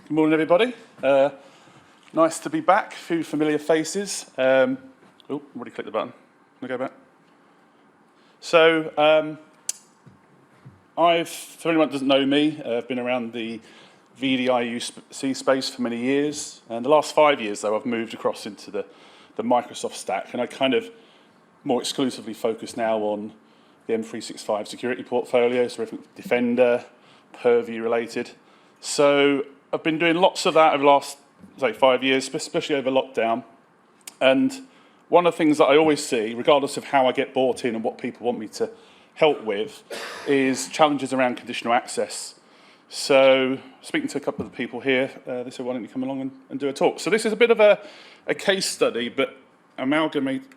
Good morning, everybody. Nice to be back. A few familiar faces. Oh, already clicked the button. Can I go back? So, for anyone that doesn't know me, I've been around the VDIUC space for many years. And the last 5 years, though, I've moved across into the Microsoft stack. And I kind of more exclusively focus now on the M365 security portfolio, so everything Defender, Purview related. So I've been doing lots of that over the last, say, 5 years, especially over lockdown. And one of the things that I always see, regardless of how I get brought in and what people want me to help with, is challenges around conditional access. So speaking to a couple of the people here, they said, why don't you come along and do a talk? So this is a bit of a case study, but amalgamated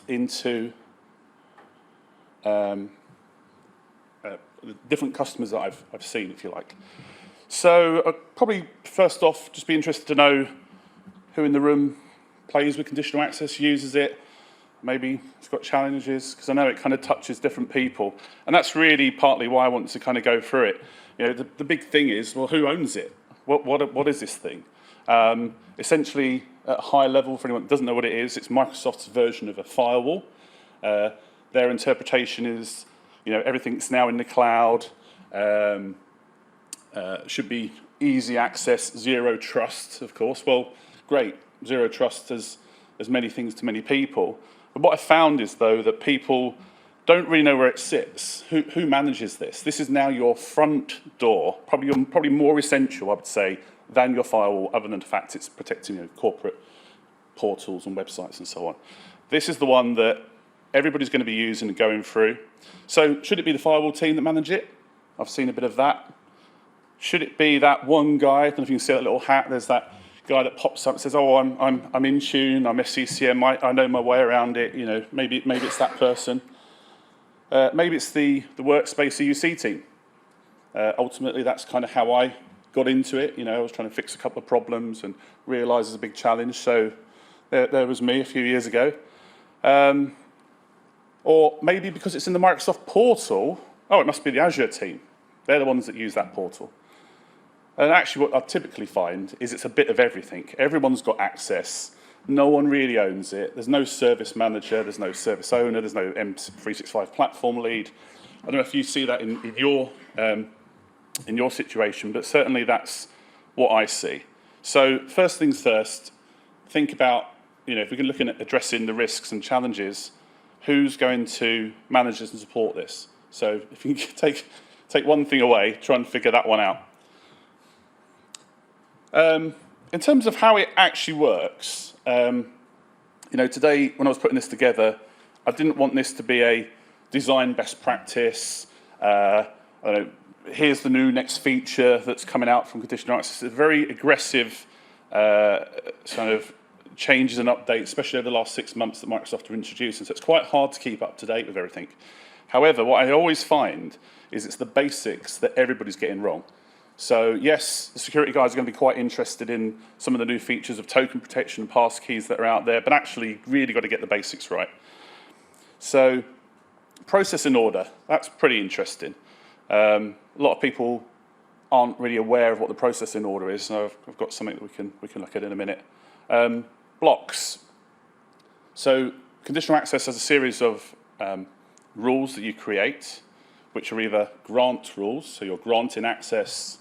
into the different customers that I've seen, if you like. So I'd probably first off just be interested to know who in the room plays with conditional access, uses it, maybe it's got challenges, because I know it kind of touches different people. And that's really partly why I want to kind of go through it. You know, the big thing is, well, who owns it? What is this thing? Essentially, at a high level, for anyone that doesn't know what it is, it's Microsoft's version of a firewall. Their interpretation is, you know, everything's now in the cloud, should be easy access, zero trust, of course. Well, great, zero trust as many things to many people. But what I found is, though, that people don't really know where it sits. Who manages this? This is now your front door, probably more essential, I would say, than your firewall, other than the fact it's protecting, you know, corporate portals and websites and so on. This is the one that everybody's going to be using and going through. So should it be the firewall team that manage it? I've seen a bit of that. Should it be that one guy? I don't know if you can see that little hat. There's that guy that pops up and says, "Oh, I'm in tune. I'm SCCM. I know my way around it." You know, maybe it's that person. Maybe it's the workspace EUC team. Ultimately, that's kind of how I got into it. You know, I was trying to fix a couple of problems and realised it's a big challenge. So there was me a few years ago. Or maybe because it's in the Microsoft portal, oh, it must be the Azure team. They're the ones that use that portal. And actually what I typically find is it's a bit of everything. Everyone's got access. No one really owns it. There's no service manager. There's no service owner. There's no M365 platform lead. I don't know if you see that in your situation, but certainly that's what I see. So first things first, think about, you know, if we can look at addressing the risks and challenges, who's going to manage this and support this? So if you can take one thing away, try and figure that one out. In terms of how it actually works, you know, today when I was putting this together, I didn't want this to be a design best practice. I don't know, here's the new next feature that's coming out from conditional access. It's a very aggressive kind of changes and updates, especially over the last 6 months that Microsoft are introducing. So it's quite hard to keep up to date with everything. However, what I always find is it's the basics that everybody's getting wrong. So yes, the security guys are going to be quite interested in some of the new features of token protection and passkeys that are out there, but actually really got to get the basics right. So process in order, that's pretty interesting. A lot of people aren't really aware of what the process in order is, so I've got something that we can look at in a minute. Blocks. So conditional access has a series of rules that you create, which are either grant rules, so you're granting access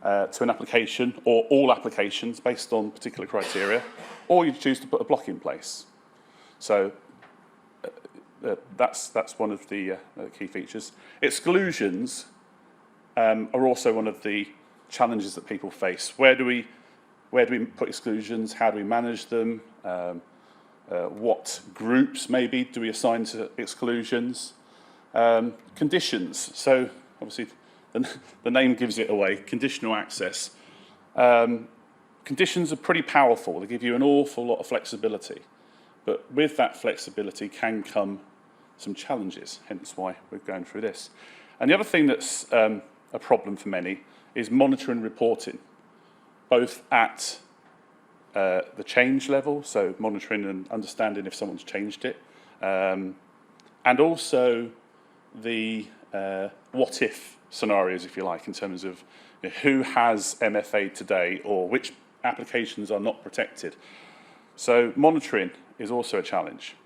to an application or all applications based on particular criteria, or you choose to put a block in place. So that's one of the key features. Exclusions are also one of the challenges that people face. Where do we put exclusions? How do we manage them? What groups maybe do we assign to exclusions? Conditions. So obviously the name gives it away. Conditional access. Conditions are pretty powerful. They give you an awful lot of flexibility. But with that flexibility can come some challenges, hence why we're going through this. And the other thing that's a problem for many is monitoring and reporting, both at the change level, so monitoring and understanding if someone's changed it, and also the what if scenarios, if you like, in terms of who has MFA today or which applications are not protected. So monitoring is also a challenge.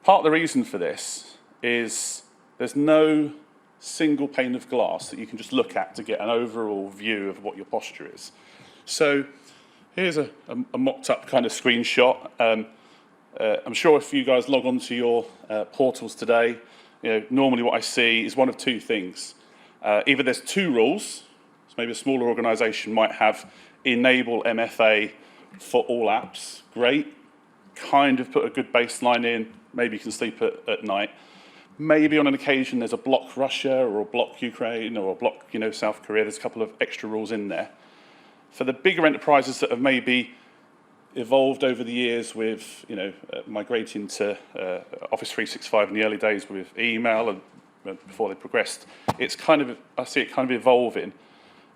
Part of the reason for this is there's no single pane of glass that you can just look at to get an overall view of what your posture is. So here's a mocked up kind of screenshot. I'm sure if you guys log on to your portals today, normally what I see is one of two things. Either there's two rules, so maybe a smaller organisation might have enable MFA for all apps, great, kind of put a good baseline in, maybe you can sleep at night. Maybe on an occasion there's a block Russia or a block Ukraine or a block South Korea, there's a couple of extra rules in there. For the bigger enterprises that have maybe evolved over the years with migrating to Office 365 in the early days with email and before they progressed, I see it kind of evolving.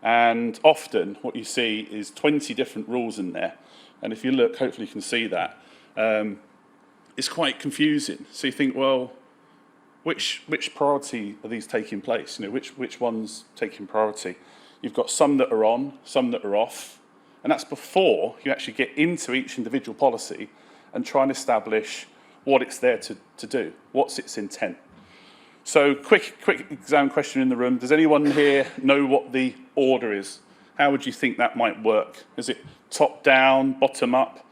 And often what you see is 20 different rules in there. And if you look, hopefully you can see that. It's quite confusing. So you think, well, which priority are these taking place? Which one's taking priority? You've got some that are on, some that are off, and that's before you actually get into each individual policy and try and establish what it's there to do, what's its intent. So quick exam question in the room. Does anyone here know what the order is? How would you think that might work? Is it top down, bottom up?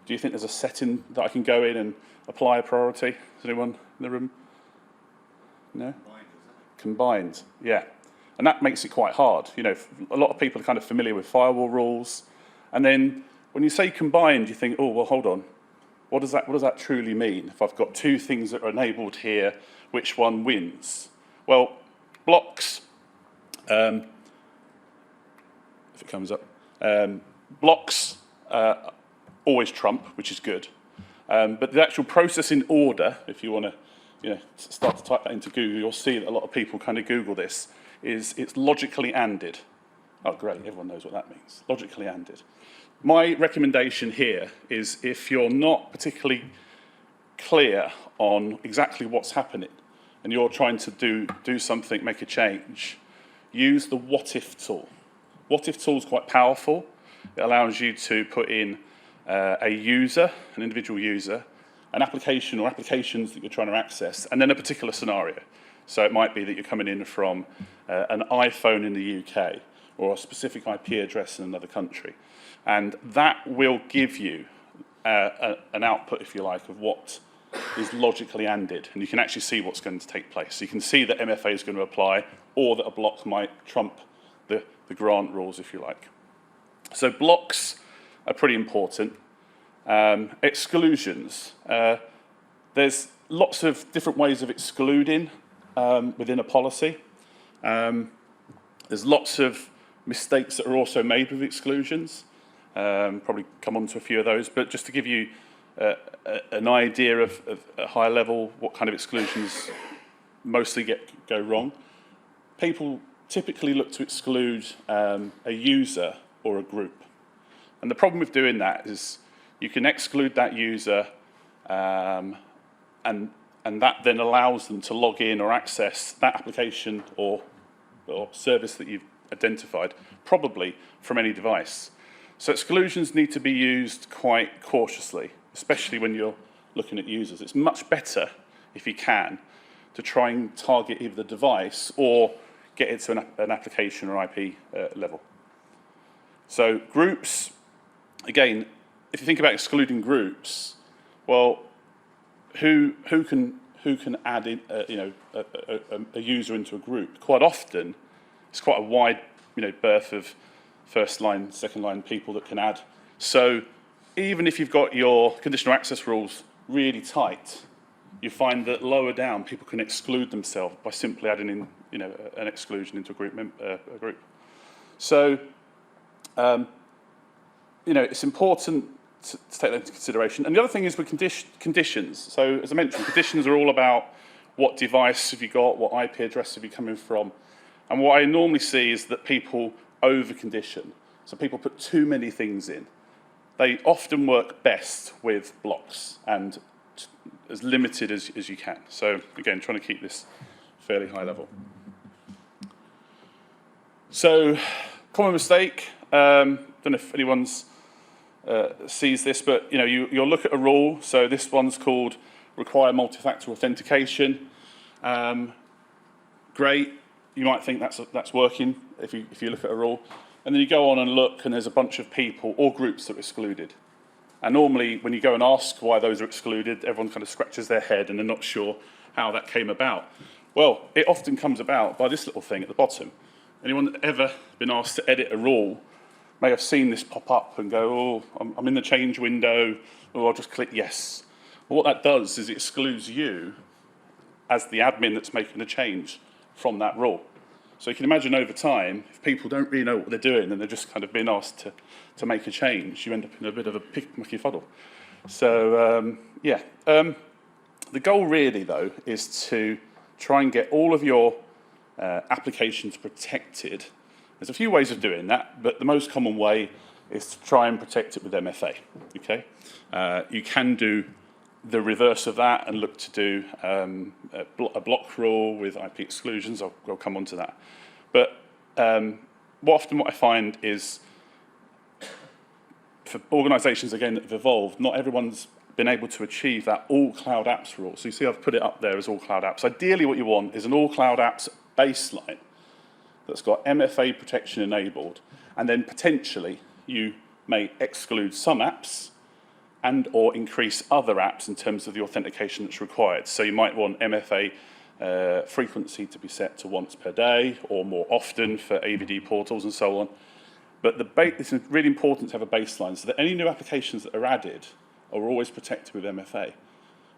Do you think there's a setting that I can go in and apply a priority? Is anyone in the room? No? Combined, yeah. And that makes it quite hard. A lot of people are kind of familiar with firewall rules. And then when you say combined, you think, oh, well, hold on. What does that truly mean? If I've got two things that are enabled here, which one wins? Well, blocks, if it comes up, blocks always trump, which is good. But the actual processing order, if you want to start to type that into Google, you'll see that a lot of people kind of Google this, it's logically ANDed. Oh, great, everyone knows what that means, logically ANDed. My recommendation here is if you're not particularly clear on exactly what's happening and you're trying to do something, make a change, use the what if tool. What if tool is quite powerful. It allows you to put in a user, an individual user, an application or applications that you're trying to access, and then a particular scenario. So it might be that you're coming in from an iPhone in the UK or a specific IP address in another country. And that will give you an output, if you like, of what is logically ANDed. And you can actually see what's going to take place. So you can see that MFA is going to apply or that a block might trump the grant rules, if you like. So blocks are pretty important. Exclusions. There's lots of different ways of excluding within a policy. There's lots of mistakes that are also made with exclusions. Probably come on to a few of those, but just to give you an idea of at a high level what kind of exclusions mostly go wrong. People typically look to exclude a user or a group. And the problem with doing that is you can exclude that user and that then allows them to log in or access that application or service that you've identified, probably from any device. So exclusions need to be used quite cautiously, especially when you're looking at users. It's much better, if you can, to try and target either the device or get it to an application or IP level. So groups, again, if you think about excluding groups, well, who can add in, a user into a group? Quite often, it's quite a wide, berth of first line, second line people that can add. So even if you've got your conditional access rules really tight, you find that lower down people can exclude themselves by simply adding in, an exclusion into a group. So, it's important to take that into consideration. And the other thing is with conditions. So as I mentioned, conditions are all about what device have you got, what IP address have you coming from. And what I normally see is that people over-condition. So people put too many things in. They often work best with blocks and as limited as you can. So again, trying to keep this fairly high level. So, common mistake. Don't know if anyone's sees this, but you'll look at a rule. So this one's called require multi-factor authentication. Great. You might think that's working if you look at a rule, and then you go on and look, and there's a bunch of people or groups that are excluded. And normally, when you go and ask why those are excluded, everyone kind of scratches their head and they're not sure how that came about. Well, it often comes about by this little thing at the bottom. Anyone ever been asked to edit a rule may have seen this pop up and go, oh, I'm in the change window, or I'll just click yes. Well, what that does is it excludes you as the admin that's making the change from that rule. So you can imagine over time, if people don't really know what they're doing and they're just kind of being asked to make a change, you end up in a bit of a mucky fuddle. So, the goal really, though, is to try and get all of your applications protected. There's a few ways of doing that, but the most common way is to try and protect it with MFA. Okay, you can do the reverse of that and look to do a block rule with IP exclusions. I'll come on to that. But what I find is, for organisations again that have evolved, not everyone's been able to achieve that all cloud apps rule. So you see I've put it up there as all cloud apps. Ideally what you want is an all cloud apps baseline that's got MFA protection enabled, and then potentially you may exclude some apps and or increase other apps in terms of the authentication that's required. So you might want MFA frequency to be set to once per day or more often for AVD portals and so on. But it's really important to have a baseline so that any new applications that are added are always protected with MFA.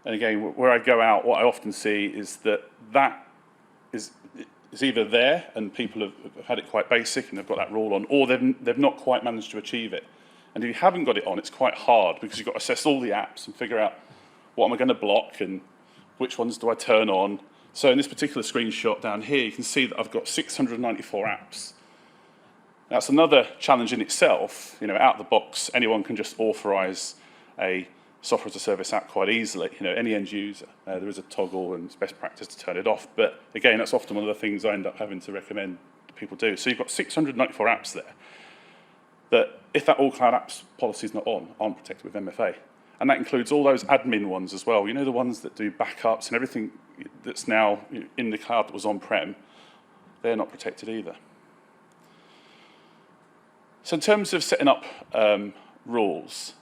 And again, where I go out, what I often see is that is either there and people have had it quite basic and they've got that rule on, or they've not quite managed to achieve it. And if you haven't got it on, it's quite hard because you've got to assess all the apps and figure out what am I going to block and which ones do I turn on. So in this particular screenshot down here, you can see that I've got 694 apps. That's another challenge in itself. Out of the box, anyone can just authorize a software as a service app quite easily. Any end user, there is a toggle and it's best practice to turn it off. But again, that's often one of the things I end up having to recommend people do. So you've got 694 apps there that, if that all cloud apps policy is not on, aren't protected with MFA. And that includes all those admin ones as well. The ones that do backups and everything that's now in the cloud that was on-prem, they're not protected either. So in terms of setting up rules,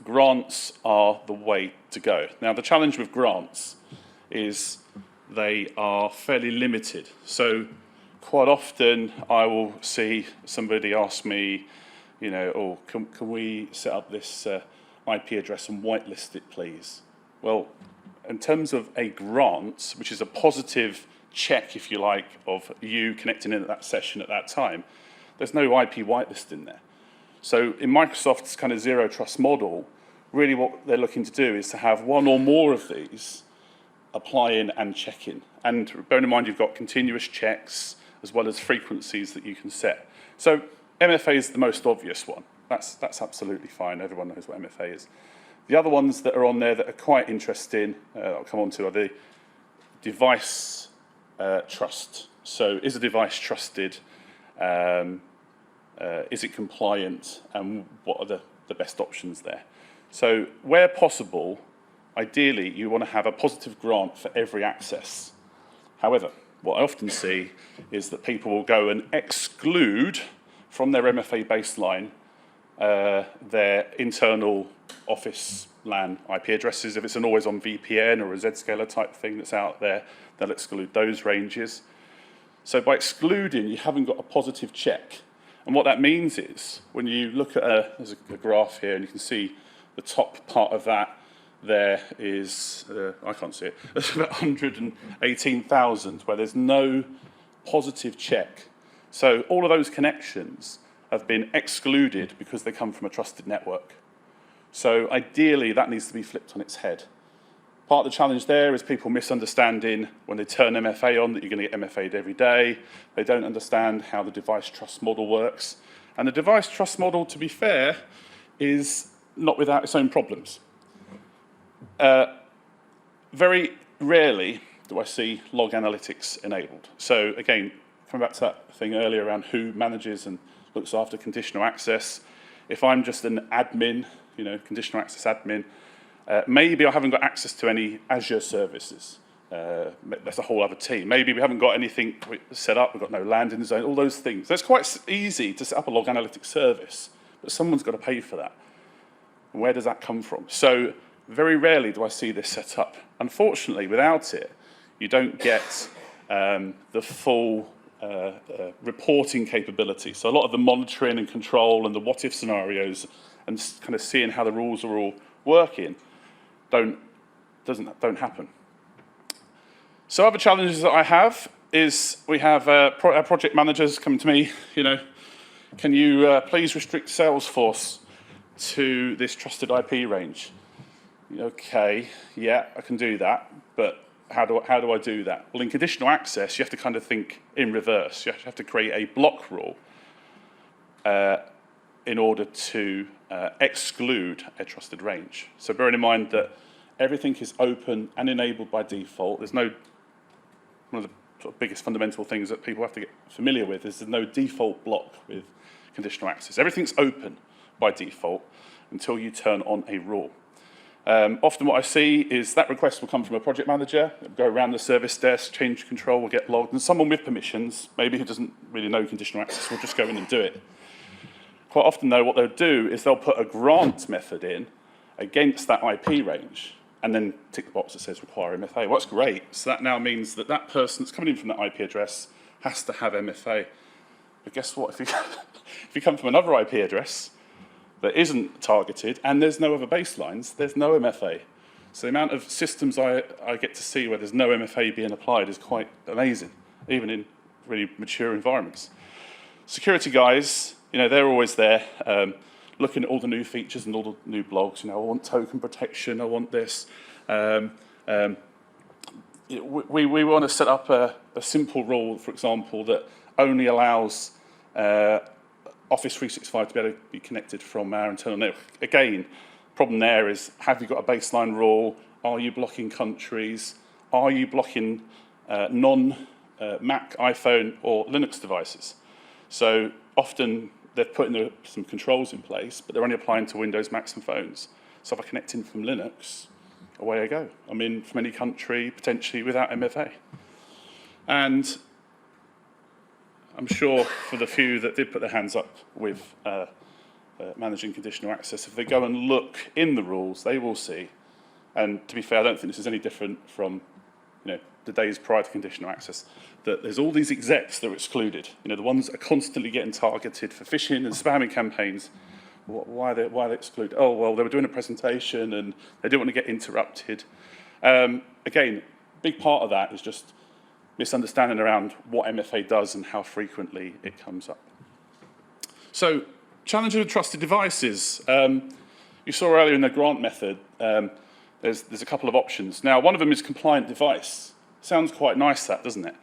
grants are the way to go. Now, the challenge with grants is they are fairly limited. So quite often I will see somebody ask me, can we set up this IP address and whitelist it, please? Well, in terms of a grant, which is a positive check, if you like, of you connecting in at that session at that time, there's no IP whitelist in there. So in Microsoft's kind of zero trust model, really what they're looking to do is to have one or more of these apply in and check in. And bearing in mind you've got continuous checks as well as frequencies that you can set. So MFA is the most obvious one. That's absolutely fine. Everyone knows what MFA is. The other ones that are on there that are quite interesting, I'll come on to, are the device trust. So is a device trusted? Is it compliant? And what are the best options there? So where possible, ideally, you want to have a positive grant for every access. However, what I often see is that people will go and exclude from their MFA baseline their internal office LAN IP addresses. If it's an always-on VPN or a Zscaler type thing that's out there, they'll exclude those ranges. So by excluding, you haven't got a positive check. And what that means is, when you look at there's a graph here, and you can see the top part of that there is, I can't see it, there's about 118,000 where there's no positive check. So all of those connections have been excluded because they come from a trusted network. So ideally, that needs to be flipped on its head. Part of the challenge there is people misunderstanding when they turn MFA on that you're going to get MFA'd every day. They don't understand how the device trust model works. And the device trust model, to be fair, is not without its own problems. Very rarely do I see log analytics enabled. So again, coming back to that thing earlier around who manages and looks after conditional access. If I'm just an admin, conditional access admin, maybe I haven't got access to any Azure services. That's a whole other team. Maybe we haven't got anything set up, we've got no landing zone, all those things. That's quite easy to set up a log analytics service, but someone's got to pay for that. And where does that come from? So very rarely do I see this set up. Unfortunately, without it, you don't get the full reporting capability. So a lot of the monitoring and control and the what-if scenarios and kind of seeing how the rules are all working don't happen. So other challenges that I have is we have our project managers come to me, can you please restrict Salesforce to this trusted IP range? Okay, yeah, I can do that, but how do I do that? Well, in conditional access, you have to kind of think in reverse. You have to create a block rule in order to exclude a trusted range. So bearing in mind that everything is open and enabled by default, there's no, one of the sort of biggest fundamental things that people have to get familiar with is there's no default block with conditional access. Everything's open by default until you turn on a rule. Often what I see is that request will come from a project manager, go around the service desk, change control, will get logged, and someone with permissions, maybe who doesn't really know conditional access, will just go in and do it. Quite often, though, what they'll do is they'll put a grant method in against that IP range, and then tick the box that says require MFA. Well, that's great. So that now means that that person that's coming in from that IP address has to have MFA. But guess what? If you come from another IP address that isn't targeted and there's no other baselines, there's no MFA. So the amount of systems I get to see where there's no MFA being applied is quite amazing, even in really mature environments. Security guys, they're always there, looking at all the new features and all the new blogs. I want token protection, I want this. We want to set up a simple rule, for example, that only allows Office 365 to be able to be connected from our internal network. Again, problem there is, have you got a baseline rule? Are you blocking countries? Are you blocking non-Mac, iPhone, or Linux devices? So often they're putting some controls in place, but they're only applying to Windows, Macs, and phones. So if I connect in from Linux, away I go. I'm in from any country, potentially without MFA. And I'm sure for the few that did put their hands up with managing conditional access, if they go and look in the rules, they will see, and to be fair, I don't think this is any different from the days prior to conditional access, that there's all these execs that are excluded. The ones that are constantly getting targeted for phishing and spamming campaigns. Why are they excluded? Oh, well, they were doing a presentation and they didn't want to get interrupted. Again, big part of that is just misunderstanding around what MFA does and how frequently it comes up. So, challenges with trusted devices. You saw earlier in the grant method, there's a couple of options. Now, one of them is compliant device. Sounds quite nice, that, doesn't it?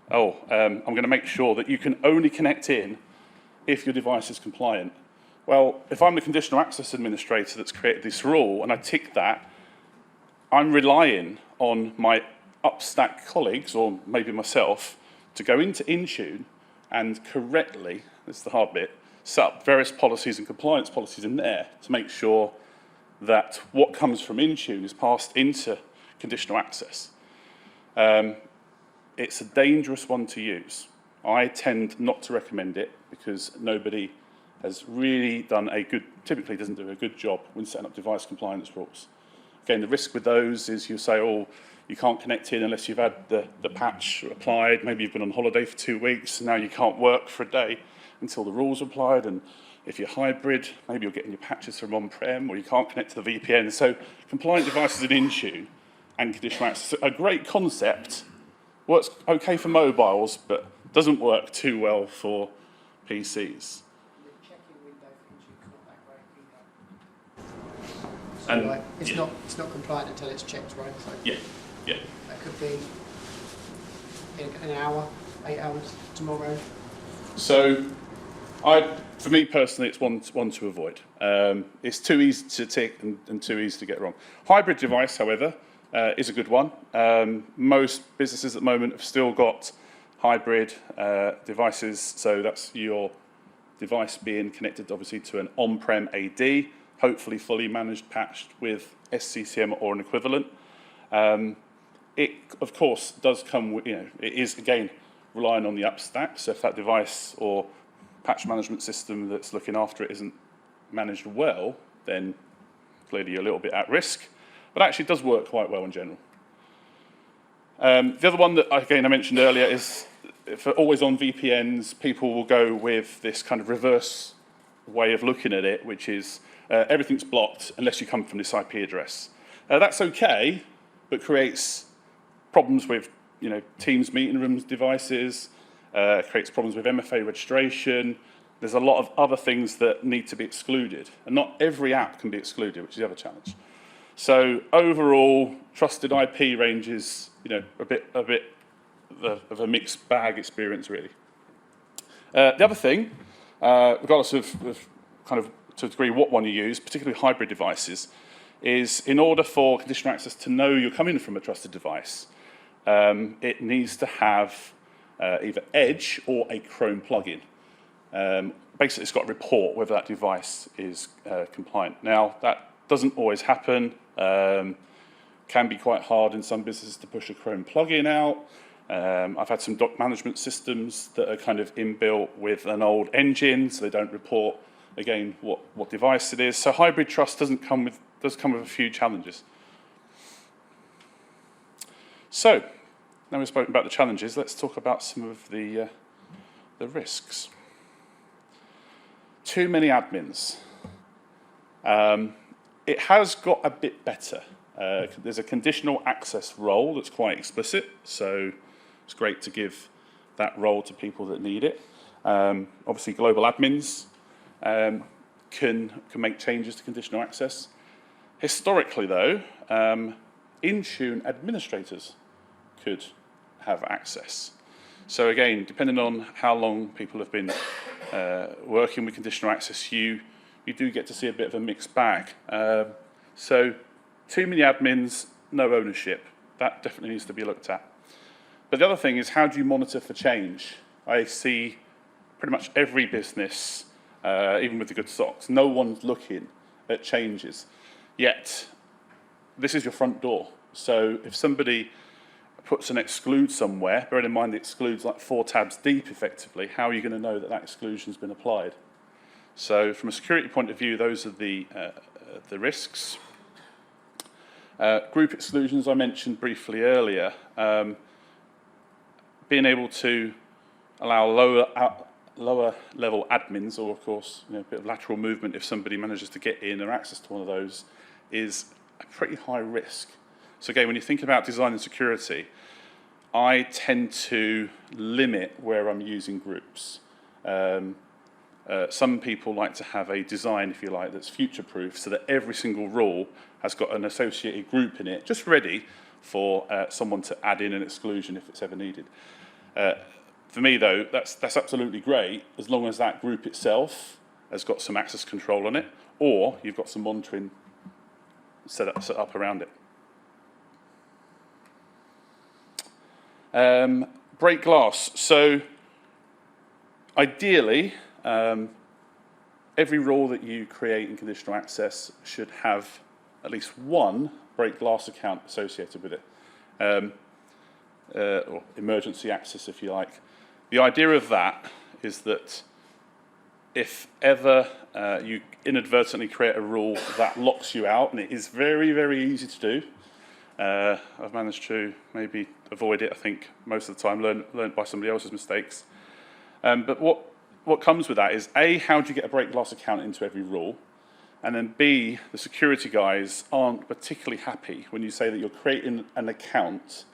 Oh, I'm going to make sure that you can only connect in if your device is compliant. Well, if I'm the conditional access administrator that's created this rule and I tick that, I'm relying on my upstack colleagues, or maybe myself, to go into Intune and correctly, this is the hard bit, set up various policies and compliance policies in there to make sure that what comes from Intune is passed into conditional access. It's a dangerous one to use. I tend not to recommend it because nobody has really typically doesn't do a good job when setting up device compliance rules. Again, the risk with those is you say, oh, you can't connect in unless you've had the patch applied. Maybe you've been on holiday for 2 weeks, and now you can't work for a day until the rules are applied. And if you're hybrid, maybe you're getting your patches from on-prem, or you can't connect to the VPN. So compliant devices in Intune and conditional access, a great concept, works okay for mobiles, but doesn't work too well for PCs. So it's not compliant until it's checked, right? So yeah. That could be in an hour, 8 hours, tomorrow. So, for me personally, it's one to avoid. It's too easy to tick and too easy to get wrong. Hybrid device, however, is a good one. Most businesses at the moment have still got hybrid devices, so that's your device being connected obviously to an on-prem AD, hopefully fully managed, patched with SCCM or an equivalent. It, of course, does come with, it is, again, relying on the upstack. So if that device or patch management system that's looking after it isn't managed well, then clearly you're a little bit at risk. But actually it does work quite well in general. The other one that, again, I mentioned earlier is for always on VPNs, people will go with this kind of reverse way of looking at it, which is everything's blocked unless you come from this IP address. That's okay, but creates problems with Teams meeting rooms devices, creates problems with MFA registration. There's a lot of other things that need to be excluded, and not every app can be excluded, which is the other challenge. So overall, trusted IP range is a bit of a mixed bag experience, really. The other thing, regardless of kind of to a degree what one you use, particularly hybrid devices, is in order for conditional access to know you're coming from a trusted device, it needs to have either Edge or a Chrome plugin. Basically, it's got to report whether that device is compliant. Now, that doesn't always happen. Can be quite hard in some businesses to push a Chrome plugin out. I've had some doc management systems that are kind of inbuilt with an old engine, so they don't report, again, what device it is. So hybrid trust does come with a few challenges. So, now we've spoken about the challenges, let's talk about some of the risks. Too many admins. It has got a bit better. There's a conditional access role that's quite explicit, so it's great to give that role to people that need it. Obviously, global admins can make changes to conditional access. Historically, though, Intune administrators could have access. So again, depending on how long people have been working with conditional access, you do get to see a bit of a mixed bag. So too many admins, no ownership. That definitely needs to be looked at. But the other thing is, how do you monitor for change? I see pretty much every business, even with the good socks, no one's looking at changes. Yet, this is your front door. So if somebody puts an exclude somewhere, bearing in mind it excludes like 4 tabs deep effectively, how are you going to know that that exclusion's been applied? So from a security point of view, those are the risks. Group exclusions I mentioned briefly earlier. Being able to allow lower level admins, or of course a bit of lateral movement if somebody manages to get in or access to one of those, is a pretty high risk. So again, when you think about design and security, I tend to limit where I'm using groups. Some people like to have a design, if you like, that's future-proof, so that every single rule has got an associated group in it, just ready for someone to add in an exclusion if it's ever needed. For me, though, that's absolutely great, as long as that group itself has got some access control on it, or you've got some monitoring set up around it. Break glass. So ideally, every rule that you create in conditional access should have at least one break glass account associated with it, or emergency access, if you like. The idea of that is that if ever you inadvertently create a rule that locks you out, and it is very, very easy to do, I've managed to maybe avoid it, I think, most of the time, learned by somebody else's mistakes. But what comes with that is, A, how do you get a break glass account into every rule? And then B, the security guys aren't particularly happy when you say that you're creating an account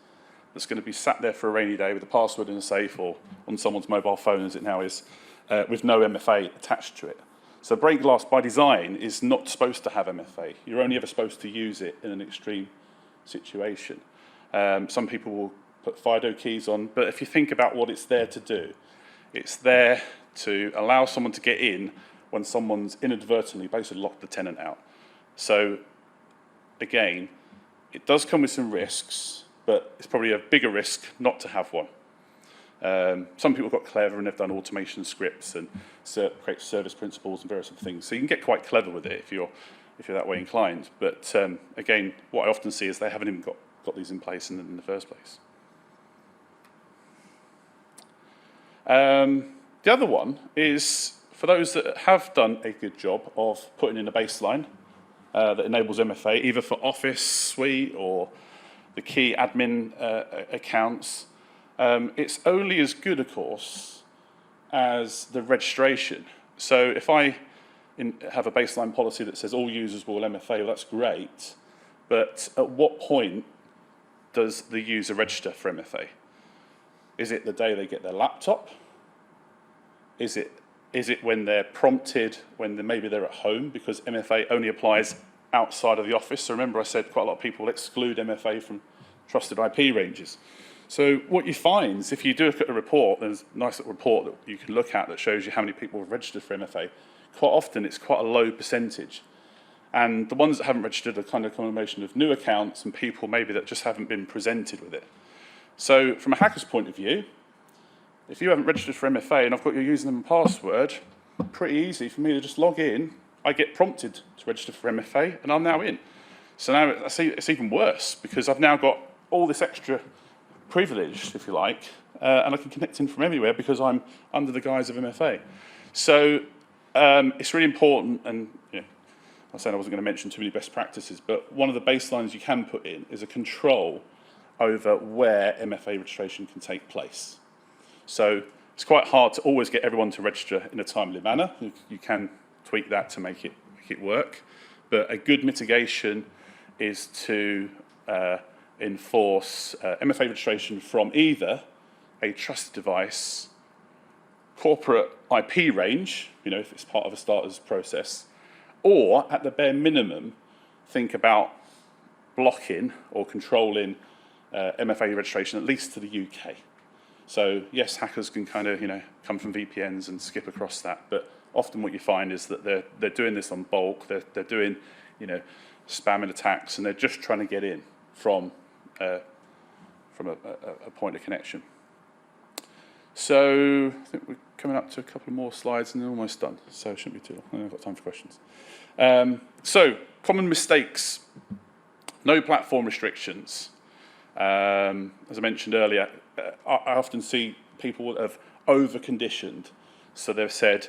that's going to be sat there for a rainy day with a password in a safe or on someone's mobile phone, as it now is, with no MFA attached to it. So break glass, by design, is not supposed to have MFA. You're only ever supposed to use it in an extreme situation. Some people will put FIDO keys on, but if you think about what it's there to do, it's there to allow someone to get in when someone's inadvertently basically locked the tenant out. So again, it does come with some risks, but it's probably a bigger risk not to have one. Some people got clever and they've done automation scripts and create service principles and various other things. So you can get quite clever with it if you're that way inclined. But again, what I often see is they haven't even got these in place in the first place. The other one is for those that have done a good job of putting in a baseline that enables MFA, either for Office Suite or the key admin accounts. It's only as good, of course, as the registration. So if I have a baseline policy that says all users will MFA, well, that's great. But at what point does the user register for MFA? Is it the day they get their laptop? Is it when they're prompted, when maybe they're at home? Because MFA only applies outside of the office. So remember I said quite a lot of people exclude MFA from trusted IP ranges. So what you find is if you do look at a report, there's a nice little report that you can look at that shows you how many people have registered for MFA. Quite often it's quite a low percentage. And the ones that haven't registered are kind of a combination of new accounts and people maybe that just haven't been presented with it. So from a hacker's point of view, if you haven't registered for MFA and I've got your username and password, pretty easy for me to just log in. I get prompted to register for MFA and I'm now in. So now it's even worse because I've now got all this extra privilege, if you like, and I can connect in from anywhere because I'm under the guise of MFA. So it's really important, and I said I wasn't going to mention too many best practices, but one of the baselines you can put in is a control over where MFA registration can take place. So it's quite hard to always get everyone to register in a timely manner. You can tweak that to make it work, but a good mitigation is to enforce MFA registration from either a trusted device, corporate IP range, if it's part of a starter's process, or at the bare minimum, think about blocking or controlling MFA registration, at least to the UK. So yes, hackers can kind of come from VPNs and skip across that, but often what you find is that they're doing this on bulk. They're doing spamming attacks, and they're just trying to get in from a point of connection. So I think we're coming up to a couple more slides and they're almost done, so it shouldn't be too long. I've got time for questions. So common mistakes, no platform restrictions. As I mentioned earlier, I often see people that have over-conditioned. So they've said,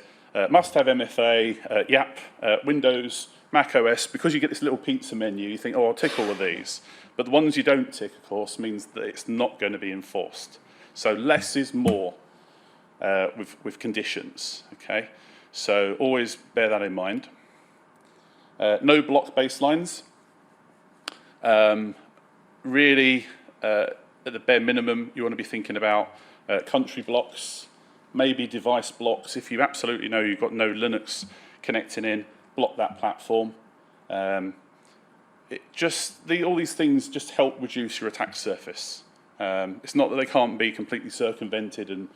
must have MFA, YAP, Windows, Mac OS, because you get this little pizza menu, you think, oh, I'll tick all of these. But the ones you don't tick, of course, means that it's not going to be enforced. So less is more with conditions, okay? So always bear that in mind. No block baselines. Really, at the bare minimum, you want to be thinking about country blocks, maybe device blocks. If you absolutely know you've got no Linux connecting in, block that platform. All these things just help reduce your attack surface. It's not that they can't be completely circumvented and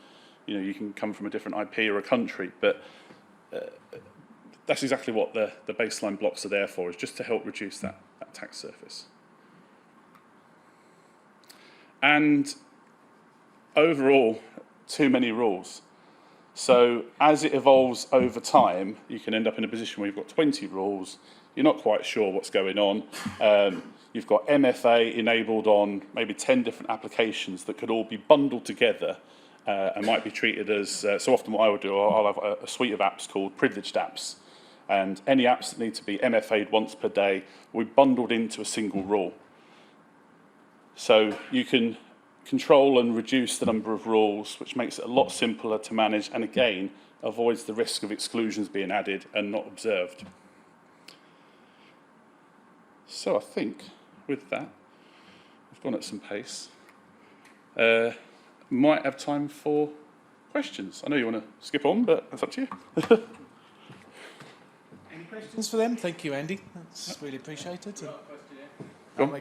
you can come from a different IP or a country, but that's exactly what the baseline blocks are there for, is just to help reduce that attack surface. And overall, too many rules. So as it evolves over time, you can end up in a position where you've got 20 rules, you're not quite sure what's going on. You've got MFA enabled on maybe 10 different applications that could all be bundled together and might be treated as, so often what I would do, I'll have a suite of apps called privileged apps. And any apps that need to be MFA'd once per day will be bundled into a single rule. So you can control and reduce the number of rules, which makes it a lot simpler to manage, and again, avoids the risk of exclusions being added and not observed. So I think with that, we've gone at some pace. Might have time for questions. I know you want to skip on, but that's up to you. Any questions for them? Thank you, Andy. That's really appreciated. Go on.